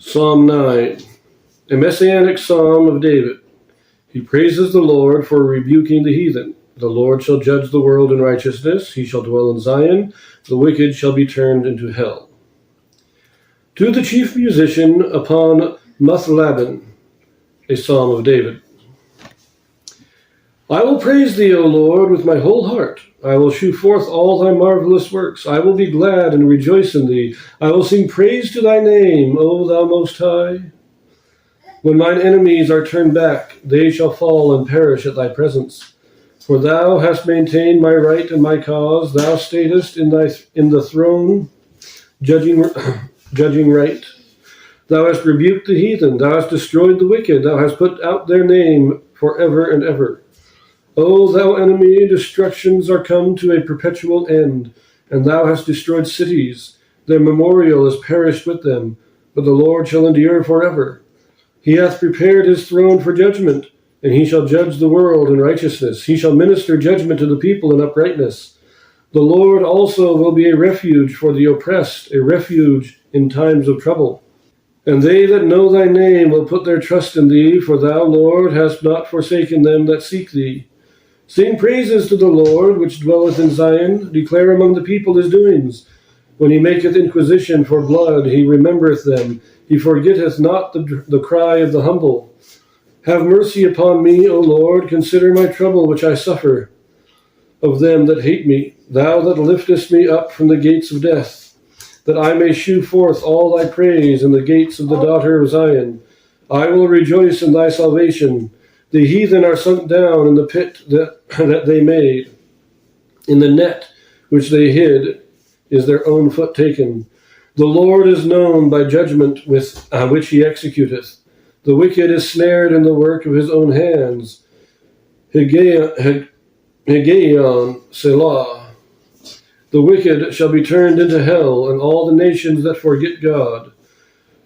Psalm 9, a messianic psalm of David. He praises the Lord for rebuking the heathen. The Lord shall judge the world in righteousness. He shall dwell in Zion. The wicked shall be turned into hell. To the chief musician upon Muth-labben, a psalm of David. I will praise thee, O Lord, with my whole heart. I will shew forth all thy marvelous works. I will be glad and rejoice in thee. I will sing praise to thy name, O thou Most High. When mine enemies are turned back, they shall fall and perish at thy presence. For thou hast maintained my right and my cause. Thou statest in the throne, judging right. Thou hast rebuked the heathen. Thou hast destroyed the wicked. Thou hast put out their name forever and ever. O thou enemy, destructions are come to a perpetual end, and thou hast destroyed cities. Their memorial is perished with them, but the Lord shall endure forever. He hath prepared his throne for judgment, and he shall judge the world in righteousness. He shall minister judgment to the people in uprightness. The Lord also will be a refuge for the oppressed, a refuge in times of trouble. And they that know thy name will put their trust in thee, for thou, Lord, hast not forsaken them that seek thee. Sing praises to the Lord, which dwelleth in Zion. Declare among the people his doings. When he maketh inquisition for blood, he remembereth them. He forgetteth not the cry of the humble. Have mercy upon me, O Lord. Consider my trouble which I suffer of them that hate me. Thou that liftest me up from the gates of death, that I may shew forth all thy praise in the gates of the daughter of Zion. I will rejoice in thy salvation. The heathen are sunk down in the pit that they made. In the net which they hid is their own foot taken. The Lord is known by judgment which he executeth. The wicked is snared in the work of his own hands. Higgaion, Selah. The wicked shall be turned into hell, and all the nations that forget God.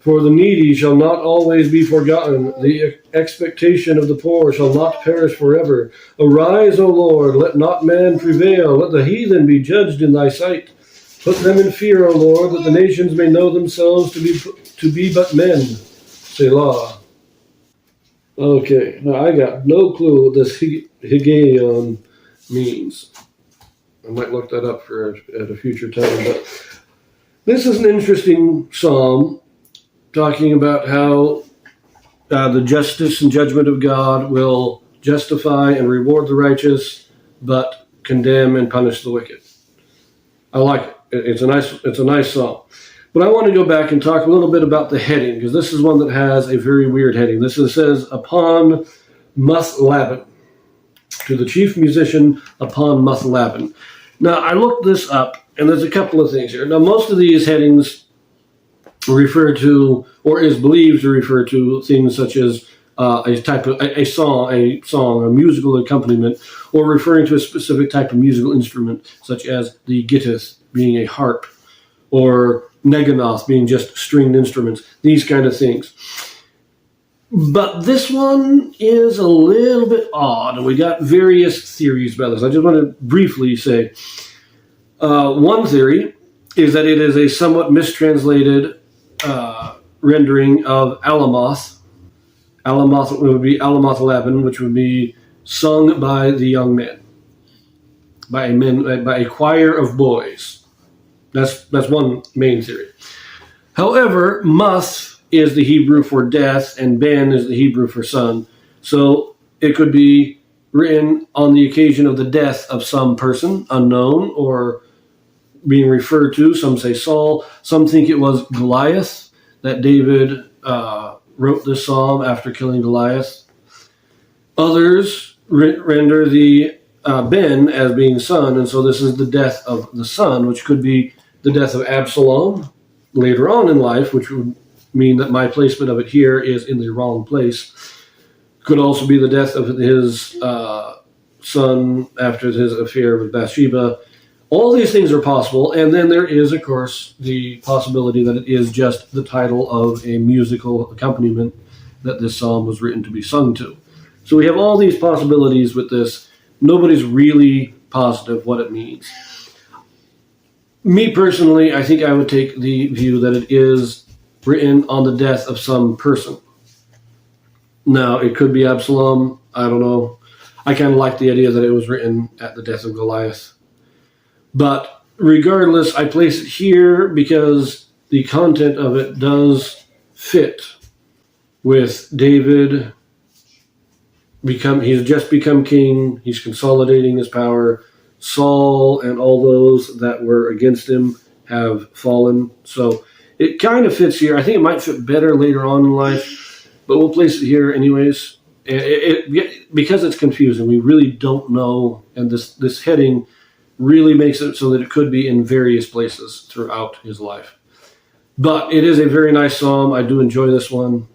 For the needy shall not always be forgotten. The expectation of the poor shall not perish forever. Arise, O Lord, let not man prevail. Let the heathen be judged in thy sight. Put them in fear, O Lord, that the nations may know themselves to be but men. Selah. Okay, now I got no clue what this Higgaion means. I might look that up at a future time. But this is an interesting psalm, talking about how the justice and judgment of God will justify and reward the righteous, but condemn and punish the wicked. I like it. It's a nice psalm. But I want to go back and talk a little bit about the heading, because this is one that has a very weird heading. This says, upon Muth-labben, to the chief musician upon Muth-labben. Now, I looked this up, and there's a couple of things here. Now, most of these headings refer to, or is believed to refer to, things such as a song, a musical accompaniment, or referring to a specific type of musical instrument, such as the gittith being a harp, or neganoth being just stringed instruments, these kind of things. But this one is a little bit odd, and we got various theories about this. I just want to briefly say, one theory is that it is a somewhat mistranslated rendering of Alamoth. Alamoth would be Muth-labben, which would be sung by the young men, by a choir of boys. That's one main theory. However, Muth is the Hebrew for death, and Ben is the Hebrew for son. So it could be written on the occasion of the death of some person, unknown, or being referred to. Some say Saul. Some think it was Goliath, that David wrote this psalm after killing Goliath. Others render the Ben as being son, and so this is the death of the son, which could be the death of Absalom later on in life, which would mean that my placement of it here is in the wrong place. Could also be the death of his son after his affair with Bathsheba. All these things are possible, and then there is, of course, the possibility that it is just the title of a musical accompaniment that this psalm was written to be sung to. So we have all these possibilities with this. Nobody's really positive what it means. Me personally, I think I would take the view that it is written on the death of some person. Now, it could be Absalom. I don't know. I kind of like the idea that it was written at the death of Goliath. But regardless, I place it here because the content of it does fit with David. He's just become king. He's consolidating his power. Saul and all those that were against him have fallen. So it kind of fits here. I think it might fit better later on in life, but we'll place it here anyways. Because it's confusing, we really don't know, and this heading really makes it so that it could be in various places throughout his life. But it is a very nice psalm. I do enjoy this one.